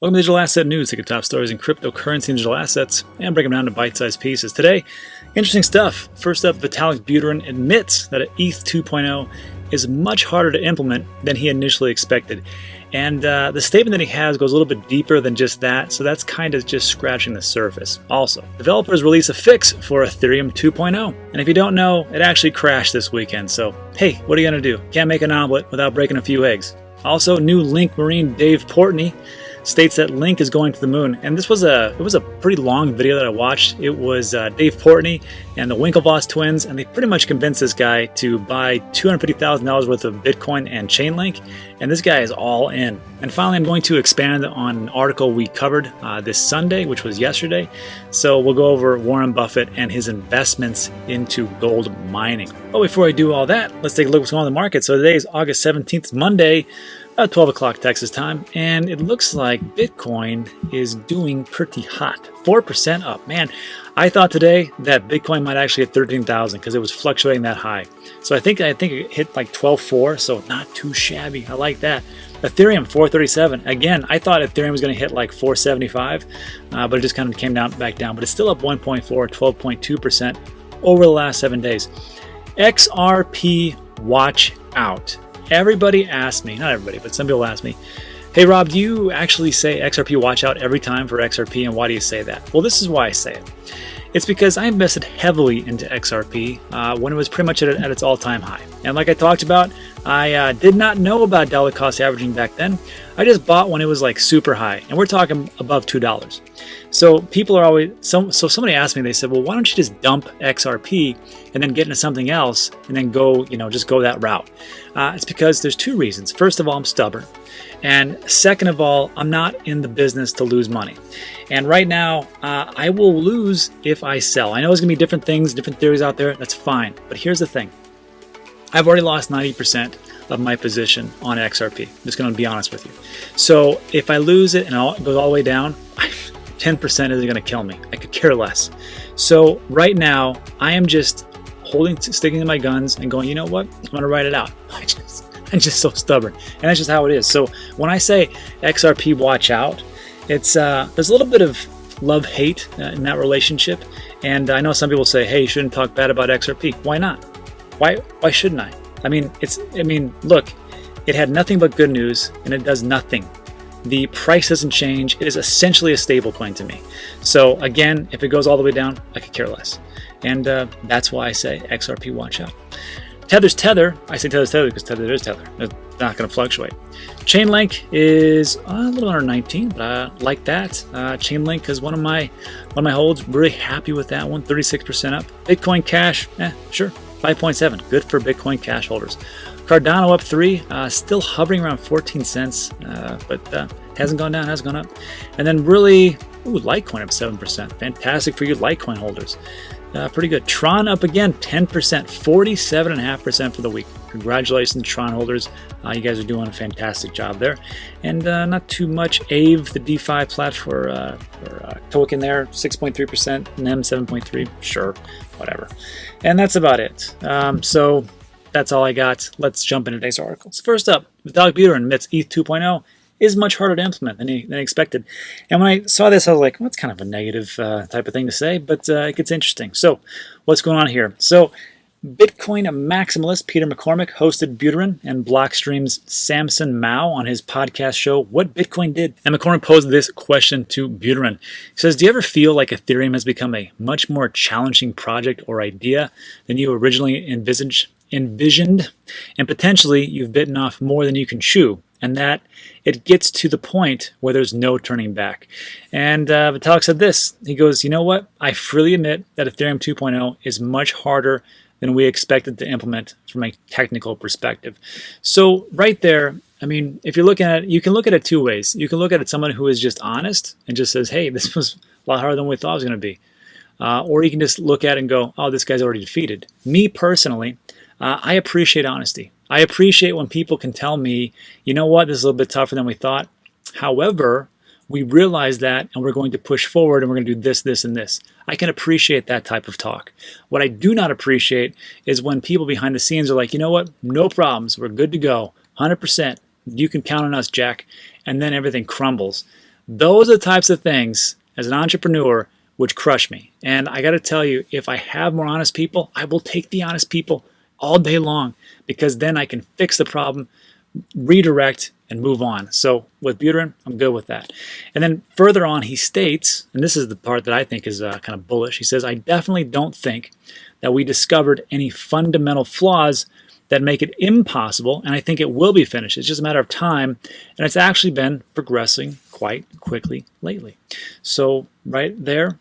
Welcome to Digital Asset News, take the top stories in cryptocurrency and digital assets, and break them down to bite-sized pieces. Today, interesting stuff. First up, Vitalik Buterin admits that ETH 2.0 is much harder to implement than he initially expected. And the statement that he has goes a little bit deeper than just that, so that's kind of just scratching the surface. Also, developers release a fix for Ethereum 2.0. And if you don't know, it actually crashed this weekend, so hey, what are you going to do? Can't make an omelet without breaking a few eggs. Also, new Link Marine Dave Portnoy states that Link is going to the moon, and it was a pretty long video that I watched. It was Dave Portnoy and the Winklevoss twins, and they pretty much convinced this guy to buy $250,000 worth of Bitcoin and Chainlink, and this guy is all in. And finally, I'm going to expand on an article we covered this Sunday, which was yesterday. So we'll go over Warren Buffett and his investments into gold mining. But before I do all that, let's take a look at what's going on in the market. So today is August 17th, Monday, about 12 o'clock Texas time, and it looks like Bitcoin is doing pretty hot. 4% up. Man, I thought today that Bitcoin might actually hit 13,000 because it was fluctuating that high. So I think it hit like 12.4, so not too shabby. I like that. Ethereum 437. Again, I thought Ethereum was going to hit like 475, but it just kind of came back down. But it's still up 1.4, 12.2% over the last 7 days. XRP, watch out. Everybody asked me, not everybody, but some people asked me, hey Rob, do you actually say XRP watch out every time for XRP, and why do you say that? Well, this is why I say it. It's because I invested heavily into XRP when it was pretty much at its all-time high. And like I talked about, I did not know about dollar cost averaging back then. I just bought when it was like super high, and we're talking above $2. So people are always, so somebody asked me, they said, well, why don't you just dump XRP and then get into something else and then go, just go that route? It's because there's two reasons. First of all, I'm stubborn. And second of all, I'm not in the business to lose money. And right now, I will lose if I sell. I know there's going to be different things, different theories out there. That's fine. But here's the thing. I've already lost 90% of my position on XRP. I'm just going to be honest with you. So if I lose it and it goes all the way down, 10% isn't going to kill me. I could care less. So right now, I am just sticking to my guns and going, you know what? I'm going to write it out. I'm just so stubborn. And that's just how it is. So when I say XRP watch out, it's there's a little bit of love-hate in that relationship. And I know some people say, hey, you shouldn't talk bad about XRP. Why not? Why shouldn't I? I mean, look, it had nothing but good news, and it does nothing. The price doesn't change. It is essentially a stable coin to me. So again, if it goes all the way down, I could care less. And that's why I say XRP watch out. Tether's Tether. I say Tether's Tether because Tether is Tether. It's not going to fluctuate. Chainlink is a little under 19, but I like that. Chainlink is one of my holds. Really happy with that one. 36% up. Bitcoin Cash, sure, 5.7. Good for Bitcoin Cash holders. Cardano up 3, still hovering around 14 cents, but hasn't gone down, hasn't gone up. And then really, Litecoin up 7%. Fantastic for you Litecoin holders. Pretty good. Tron up again, 10%, 47.5% for the week. Congratulations, Tron holders. You guys are doing a fantastic job there. And not too much. Aave, the DeFi platform or token there, 6.3%. NEM 7.3. Sure, whatever. And that's about it. So that's all I got. Let's jump into today's articles. First up, Vitalik Buterin admits ETH 2.0 is much harder to implement than he expected. And when I saw this, I was like, well, that's kind of a negative type of thing to say, but it gets interesting. So what's going on here? So Bitcoin maximalist Peter McCormack hosted Buterin and Blockstream's Samson Mao on his podcast show, What Bitcoin Did. And McCormack posed this question to Buterin. He says, do you ever feel like Ethereum has become a much more challenging project or idea than you originally envisioned, and potentially you've bitten off more than you can chew, and that it gets to the point where there's no turning back? And Vitalik said this. He goes, you know what? I freely admit that Ethereum 2.0 is much harder than we expected to implement from a technical perspective. So right there, I mean, if you're looking at it, you can look at it two ways. You can look at it someone who is just honest and just says, hey, this was a lot harder than we thought it was going to be. Or you can just look at it and go, oh, this guy's already defeated. Me personally, I appreciate honesty. I appreciate when people can tell me, you know what, this is a little bit tougher than we thought. However, we realize that and we're going to push forward and we're going to do this, this, and this. I can appreciate that type of talk. What I do not appreciate is when people behind the scenes are like, you know what, no problems, we're good to go, 100%, you can count on us, Jack, and then everything crumbles. Those are the types of things as an entrepreneur which crush me. And I got to tell you, if I have more honest people, I will take the honest people all day long, because then I can fix the problem, redirect, and move on. So with Buterin, I'm good with that. And then further on, he states, and this is the part that I think is kind of bullish, he says, I definitely don't think that we discovered any fundamental flaws that make it impossible, and I think it will be finished. It's just a matter of time, and it's actually been progressing quite quickly lately. So right there,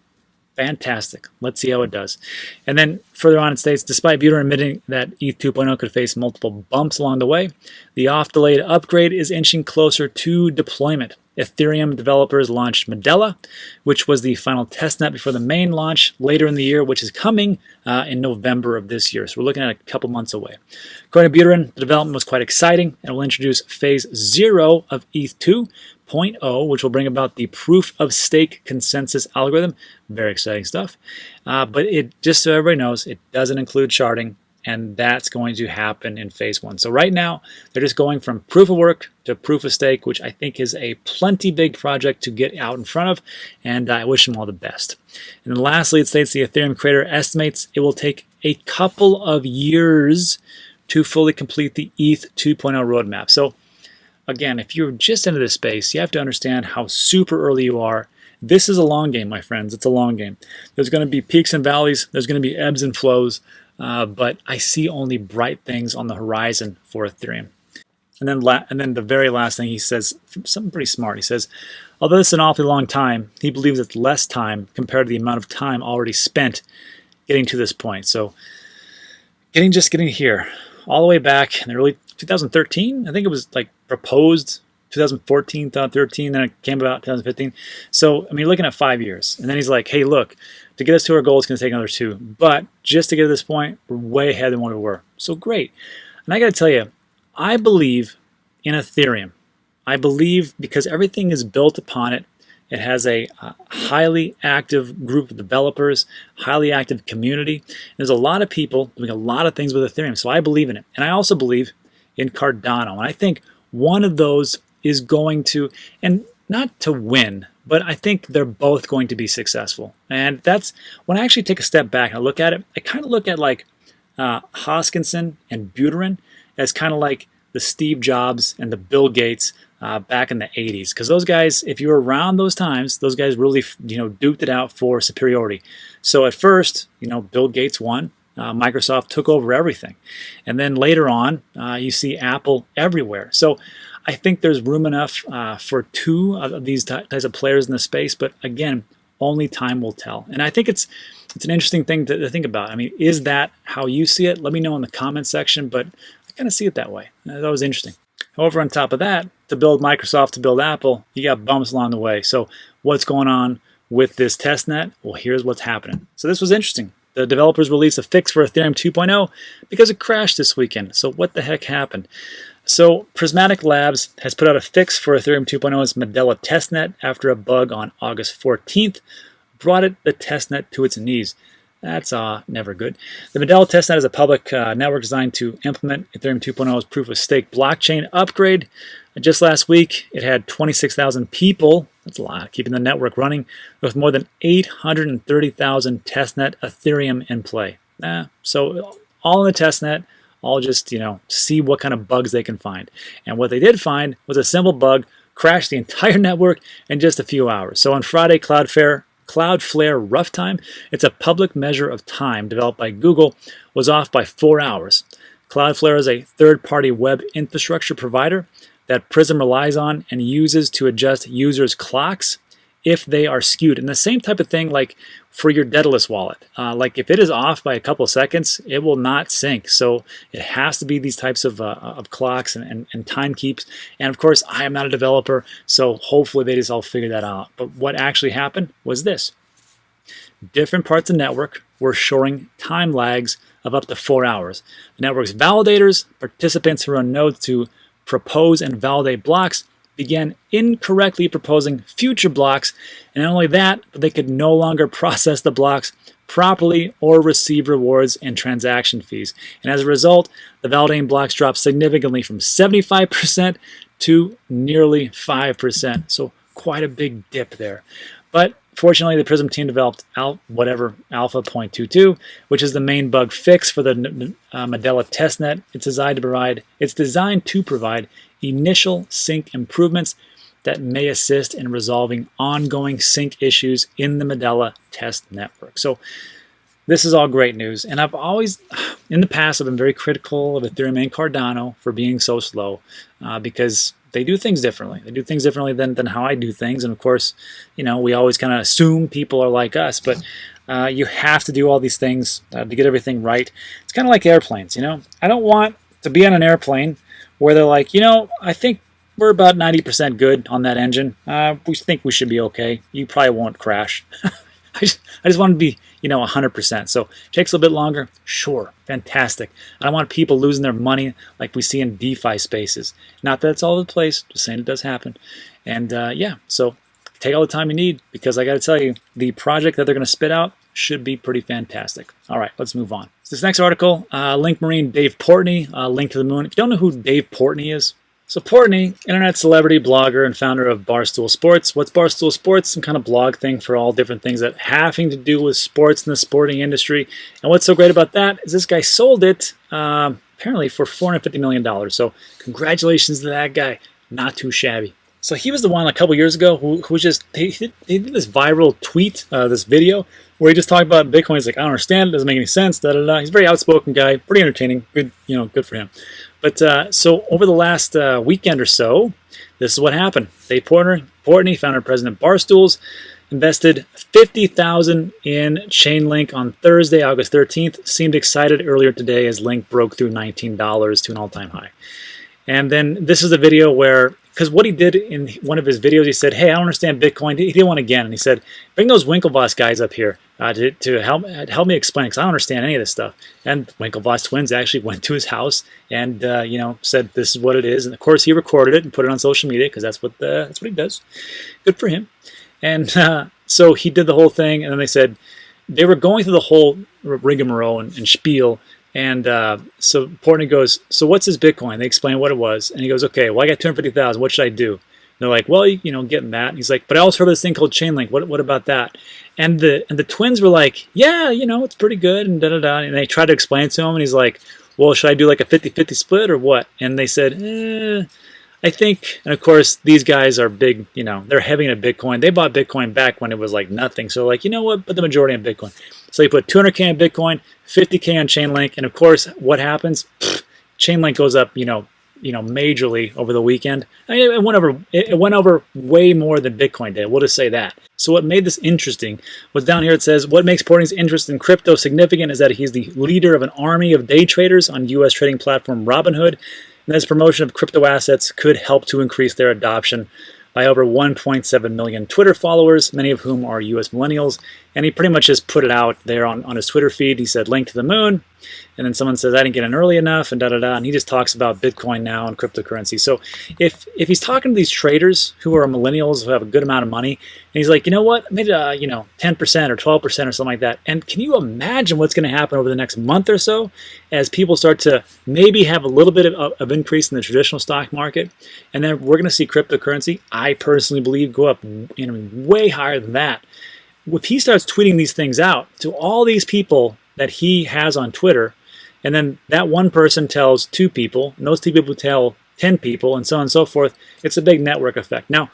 fantastic. Let's see how it does. And then further on it states, despite Buterin admitting that ETH 2.0 could face multiple bumps along the way, the oft-delayed upgrade is inching closer to deployment. Ethereum developers launched Medela, which was the final testnet before the main launch later in the year, which is coming in November of this year. So we're looking at a couple months away. According to Buterin, the development was quite exciting and will introduce phase 0 of ETH 2.0, which will bring about the proof of stake consensus algorithm. Very exciting stuff. But it, just so everybody knows, it doesn't include sharding, and that's going to happen in phase 1. So right now, they're just going from proof of work to proof of stake, which I think is a plenty big project to get out in front of, and I wish them all the best. And then lastly, it states the Ethereum creator estimates it will take a couple of years to fully complete the ETH 2.0 roadmap. So again, if you're just into this space, you have to understand how super early you are. This is a long game, my friends. It's a long game. There's going to be peaks and valleys. There's going to be ebbs and flows. But I see only bright things on the horizon for Ethereum. And then the very last thing he says, something pretty smart. He says, although it's an awfully long time, he believes it's less time compared to the amount of time already spent getting to this point. So getting here, all the way back in the early 2013, I think it was like proposed 2014, 2013, then it came about 2015. So, I mean, you're looking at 5 years. And then he's like, hey, look, to get us to our goal, it's going to take another 2. But just to get to this point, we're way ahead than what we were. So great. And I got to tell you, I believe in Ethereum. I believe because everything is built upon it. It has a highly active group of developers, highly active community. There's a lot of people doing a lot of things with Ethereum. So I believe in it. And I also believe in Cardano. And I think one of those is going to, and not to win, but I think they're both going to be successful. And that's, when I actually take a step back and I look at it, I kind of look at like Hoskinson and Buterin as kind of like the Steve Jobs and the Bill Gates back in the 80s. Because those guys, if you were around those times, those guys really, duked it out for superiority. So at first, Bill Gates won. Microsoft took over everything. And then later on, you see Apple everywhere. So I think there's room enough for 2 of these types of players in the space, but again, only time will tell. And I think it's an interesting thing to think about. I mean, is that how you see it? Let me know in the comment section, but I kind of see it that way. That was interesting. However, on top of that, to build Microsoft, to build Apple, you got bumps along the way. So what's going on with this testnet? Well, here's what's happening. So this was interesting. The developers released a fix for Ethereum 2.0 because it crashed this weekend. So what the heck happened? So Prismatic Labs has put out a fix for Ethereum 2.0's Medela testnet after a bug on August 14th brought the testnet to its knees. That's never good. The Medela testnet is a public network designed to implement Ethereum 2.0's proof-of-stake blockchain upgrade. Just last week, it had 26,000 people, that's a lot, keeping the network running, with more than 830,000 testnet Ethereum in play. So all in the testnet, all just, see what kind of bugs they can find. And what they did find was a simple bug, crashed the entire network in just a few hours. So on Friday, Cloudflare Rough Time, it's a public measure of time developed by Google, was off by 4 hours. Cloudflare is a third-party web infrastructure provider that Prism relies on and uses to adjust users' clocks if they are skewed. And the same type of thing like for your Daedalus wallet. Like if it is off by a couple of seconds, it will not sync. So it has to be these types of clocks and time keeps. And of course, I am not a developer, so hopefully they just all figure that out. But what actually happened was this. Different parts of the network were showing time lags of up to 4 hours. The network's validators, participants who run nodes to propose and validate blocks, began incorrectly proposing future blocks, and not only that, but they could no longer process the blocks properly or receive rewards and transaction fees. And as a result, the validating blocks dropped significantly from 75% to nearly 5%. So quite a big dip there. But fortunately, the Prism team developed Alpha 0.22, which is the main bug fix for the Mandela testnet. It's designed to provide initial sync improvements that may assist in resolving ongoing sync issues in the Mandela test network. So this is all great news. And I've always, in the past, I've been very critical of Ethereum and Cardano for being so slow because they do things differently. They do things differently than how I do things. And of course, we always kind of assume people are like us, but you have to do all these things to get everything right. It's kind of like airplanes, I don't want to be on an airplane where they're like, I think we're about 90% good on that engine. We think we should be okay. You probably won't crash. I just want to be, 100%. So it takes a little bit longer. Sure, fantastic. I don't want people losing their money like we see in DeFi spaces. Not that it's all over the place, just saying it does happen. And so take all the time you need because I got to tell you, the project that they're going to spit out should be pretty fantastic. All right, let's move on. So this next article, Link Marine Dave Portnoy, Link to the Moon. If you don't know who Dave Portnoy is, so Portnoy, internet celebrity, blogger, and founder of Barstool Sports. What's Barstool Sports? Some kind of blog thing for all different things that having to do with sports and the sporting industry. And what's so great about that is this guy sold it apparently for $450 million. So congratulations to that guy. Not too shabby. So he was the one a couple years ago who was just, he did this viral tweet, this video, where he just talked about Bitcoin. He's like, I don't understand it, doesn't make any sense, da da da. He's a very outspoken guy, pretty entertaining, good, good for him. But so over the last weekend or so, this is what happened. Dave Portnoy, founder and president of Barstools, invested $50,000 in Chainlink on Thursday, August 13th. Seemed excited earlier today as Link broke through $19 to an all-time high. And then this is a video where, because what he did in one of his videos, he said, hey, I don't understand Bitcoin. He did one again, and he said, bring those Winklevoss guys up here to help me explain, because I don't understand any of this stuff. And Winklevoss twins actually went to his house and said this is what it is. And of course, he recorded it and put it on social media because that's what he does. Good for him. And so he did the whole thing, and then they said they were going through the whole rigmarole and spiel. And so Portnoy goes, so what's his Bitcoin? They explain what it was. And he goes, okay, well, I got 250,000. What should I do? And they're like, well, getting that. And he's like, but I also heard of this thing called Chainlink. What about that? And the twins were like, yeah, it's pretty good and da-da-da. And they tried to explain it to him. And he's like, well, should I do like a 50-50 split or what? And they said, I think, and of course, these guys are big, they're heavy into Bitcoin. They bought Bitcoin back when it was like nothing. So like, what? But the majority in Bitcoin. So you put 200K in Bitcoin, 50K on Chainlink, and of course, what happens? Chainlink goes up, majorly over the weekend. I mean, it went over way more than Bitcoin did. We'll just say that. So what made this interesting was down here. It says what makes Portnoy's interest in crypto significant is that he's the leader of an army of day traders on U.S. trading platform Robinhood, and this promotion of crypto assets could help to increase their adoption by over 1.7 million Twitter followers, many of whom are U.S. millennials. And he pretty much just put it out there on his Twitter feed. He said, link to the moon. And then someone says, I didn't get in early enough, and da-da-da. And he just talks about Bitcoin now and cryptocurrency. So if he's talking to these traders who are millennials who have a good amount of money, and he's like, you know what, maybe 10% or 12% or something like that. And can you imagine what's going to happen over the next month or so as people start to maybe have a little bit of increase in the traditional stock market? And then we're going to see cryptocurrency, I personally believe, go up way higher than that. If he starts tweeting these things out to all these people that he has on Twitter, and then that one person tells 2 people, and those 2 people tell 10 people, and so on and so forth, it's a big network effect. Now,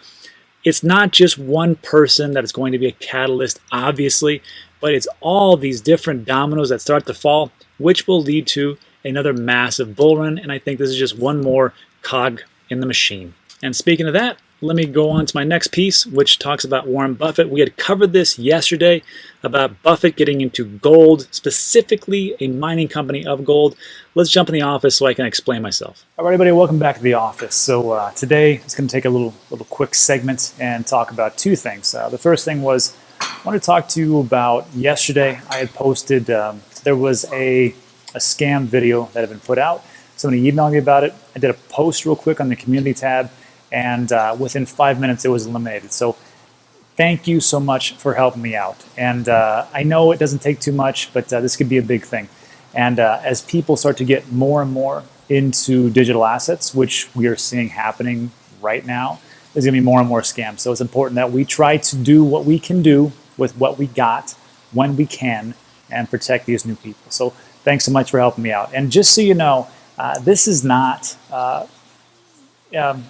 it's not just one person that is going to be a catalyst, obviously, but it's all these different dominoes that start to fall, which will lead to another massive bull run, and I think this is just one more cog in the machine. And speaking of that, let me go on to my next piece, which talks about Warren Buffett. We had covered this yesterday about Buffett getting into gold, specifically a mining company of gold. Let's jump in the office so I can explain myself. All right, everybody, welcome back to the office. So today it's going to take a little quick segment and talk about 2 things. The first thing was I want to talk to you about yesterday. I had posted there was a scam video that had been put out. Somebody emailed me about it. I did a post real quick on the community tab, and within 5 minutes it was eliminated. So thank you so much for helping me out. And I know it doesn't take too much, but this could be a big thing. And as people start to get more and more into digital assets, which we are seeing happening right now, there's going to be more and more scams. So it's important that we try to do what we can do with what we got when we can and protect these new people. So thanks so much for helping me out. And just so you know, this is not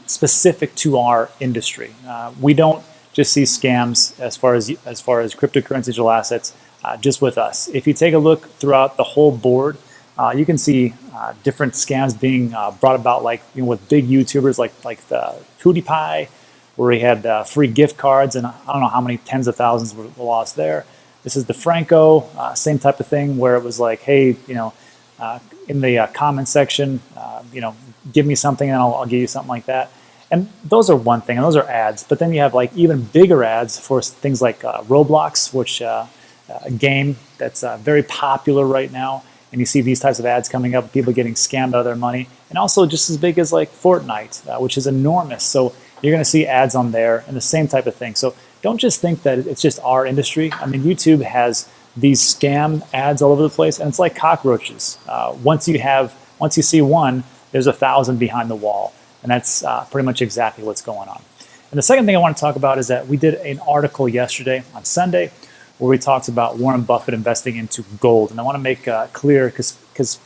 specific to our industry. We don't just see scams as far as cryptocurrency digital assets just with us. If you take a look throughout the whole board, you can see different scams being brought about, like with big YouTubers like the PewDiePie, where he had free gift cards, and I don't know how many tens of thousands were lost there. This is DeFranco, same type of thing, where it was like, hey, in the comment section, give me something and I'll give you something like that. And those are one thing, and those are ads. But then you have like even bigger ads for things like Roblox, which a game that's very popular right now. And you see these types of ads coming up, people getting scammed out of their money. And also just as big as like Fortnite, which is enormous. So you're going to see ads on there and the same type of thing. So don't just think that it's just our industry. I mean, YouTube has these scam ads all over the place, and it's like cockroaches. Once you see one, there's 1,000 behind the wall. And that's pretty much exactly what's going on. And the second thing I want to talk about is that we did an article yesterday on Sunday where we talked about Warren Buffett investing into gold. And I want to make clear, because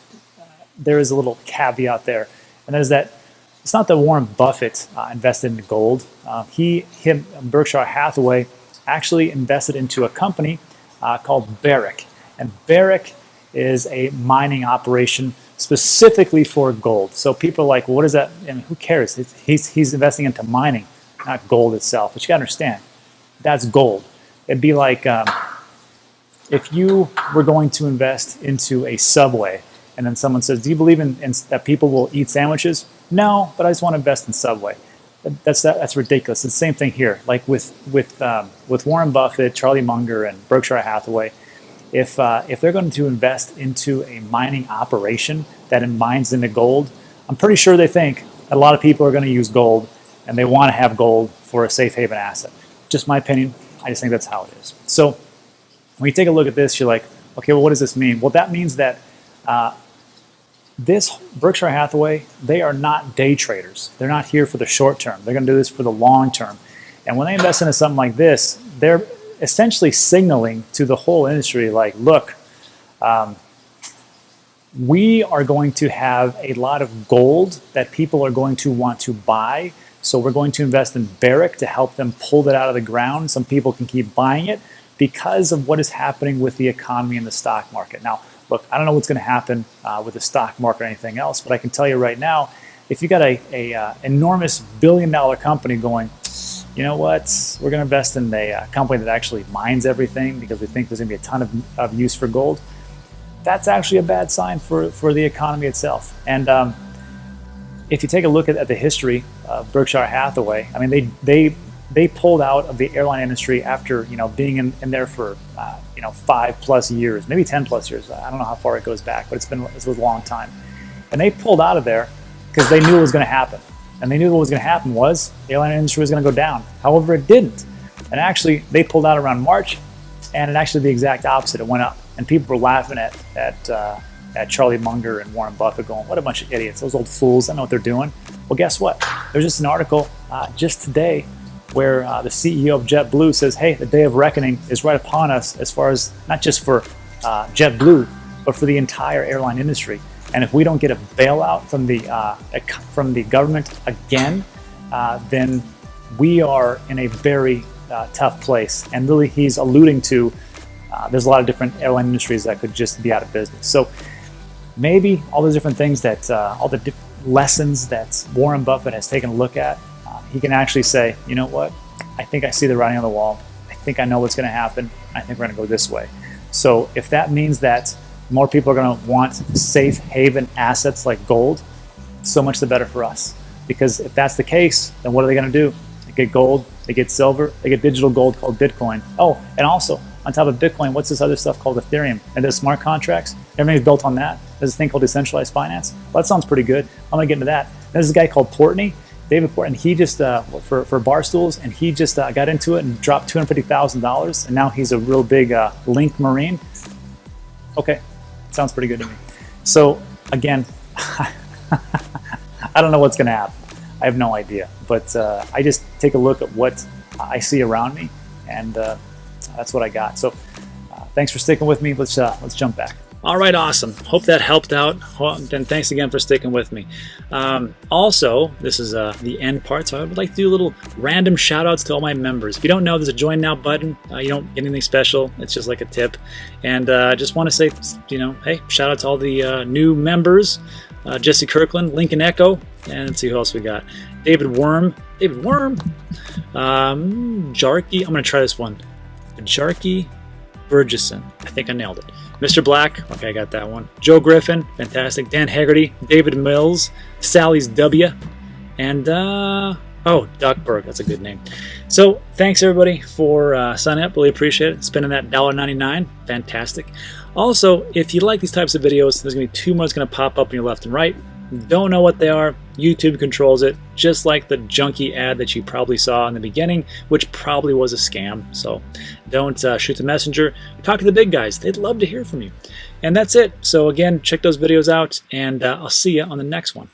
there is a little caveat there, and that is that it's not that Warren Buffett invested in gold. Berkshire Hathaway actually invested into a company called Barrick. And Barrick is a mining operation specifically for gold. So people are like, well, what is that? I mean, who cares? He's investing into mining, not gold itself. But you gotta understand, that's gold. It'd be like if you were going to invest into a Subway, and then someone says, do you believe in that people will eat sandwiches? No, but I just want to invest in Subway. That's ridiculous. It's the same thing here. Like with Warren Buffett, Charlie Munger, and Berkshire Hathaway, if they're going to invest into a mining operation that mines into gold, I'm pretty sure they think a lot of people are going to use gold, and they want to have gold for a safe haven asset. Just my opinion. I just think that's how it is. So when you take a look at this, you're like, okay, well, what does this mean? Well, that means that this Berkshire Hathaway, they are not day traders. They're not here for the short term. They're going to do this for the long term. And when they invest into something like this, they're essentially signaling to the whole industry, like, look, we are going to have a lot of gold that people are going to want to buy. So we're going to invest in Barrick to help them pull that out of the ground. Some people can keep buying it because of what is happening with the economy and the stock market. Now, look, I don't know what's going to happen with the stock market or anything else, but I can tell you right now, if you got a enormous billion-dollar company going, you know what, we're going to invest in a company that actually mines everything because we think there's going to be a ton of use for gold, that's actually a bad sign for the economy itself. And if you take a look at the history of Berkshire Hathaway, I mean, they pulled out of the airline industry after being in there for 5+ years, maybe 10+ years. I don't know how far it goes back, but it was a long time. And they pulled out of there because they knew it was going to happen. And they knew what was going to happen was the airline industry was going to go down. However, it didn't. And actually, they pulled out around March, and it actually the exact opposite. It went up. And people were laughing at Charlie Munger and Warren Buffett going, what a bunch of idiots. Those old fools, I know what they're doing. Well, guess what? There's just an article just today where the CEO of JetBlue says, hey, the day of reckoning is right upon us, as far as not just for JetBlue, but for the entire airline industry. And if we don't get a bailout from the government again, then we are in a very tough place. And really, he's alluding to there's a lot of different airline industries that could just be out of business. So maybe all those different things that all the lessons that Warren Buffett has taken a look at, he can actually say, you know what, I think I see the writing on the wall. I think I know what's going to happen. I think we're going to go this way. So if that means that more people are going to want safe haven assets like gold, so much the better for us. Because if that's the case, then what are they going to do? They get gold, they get silver, they get digital gold called Bitcoin. Oh, and also on top of Bitcoin, what's this other stuff called Ethereum? And there's smart contracts. Everything's built on that. There's this thing called decentralized finance. Well, that sounds pretty good. I'm going to get into that. There's this guy called David Portney, and he just, for Barstools, and he just got into it and dropped $250,000, and now he's a real big Link Marine. Okay, sounds pretty good to me. So again, I don't know what's going to happen. I have no idea. But I just take a look at what I see around me, and that's what I got. So thanks for sticking with me. Let's jump back. All right, awesome. Hope that helped out. And thanks again for sticking with me. Also, this is the end part, so I would like to do a little random shout outs to all my members. If you don't know, there's a join now button. You don't get anything special. It's just like a tip. And just want to say, hey, shout out to all the new members. Jesse Kirkland, Lincoln Echo, and let's see who else we got. David Worm. Jarky. I'm going to try this one. Jarky Burgesson. I think I nailed it. Mr. Black, okay, I got that one. Joe Griffin, fantastic. Dan Haggerty, David Mills, Sally's W, and Duckburg, that's a good name. So thanks everybody for signing up, really appreciate it. Spending that $1.99, fantastic. Also, if you like these types of videos, there's gonna be 2 more that's gonna pop up on your left and right. Don't know what they are. YouTube controls it, just like the junky ad that you probably saw in the beginning, which probably was a scam. So don't shoot the messenger. Talk to the big guys. They'd love to hear from you. And that's it. So again, check those videos out, and I'll see you on the next one.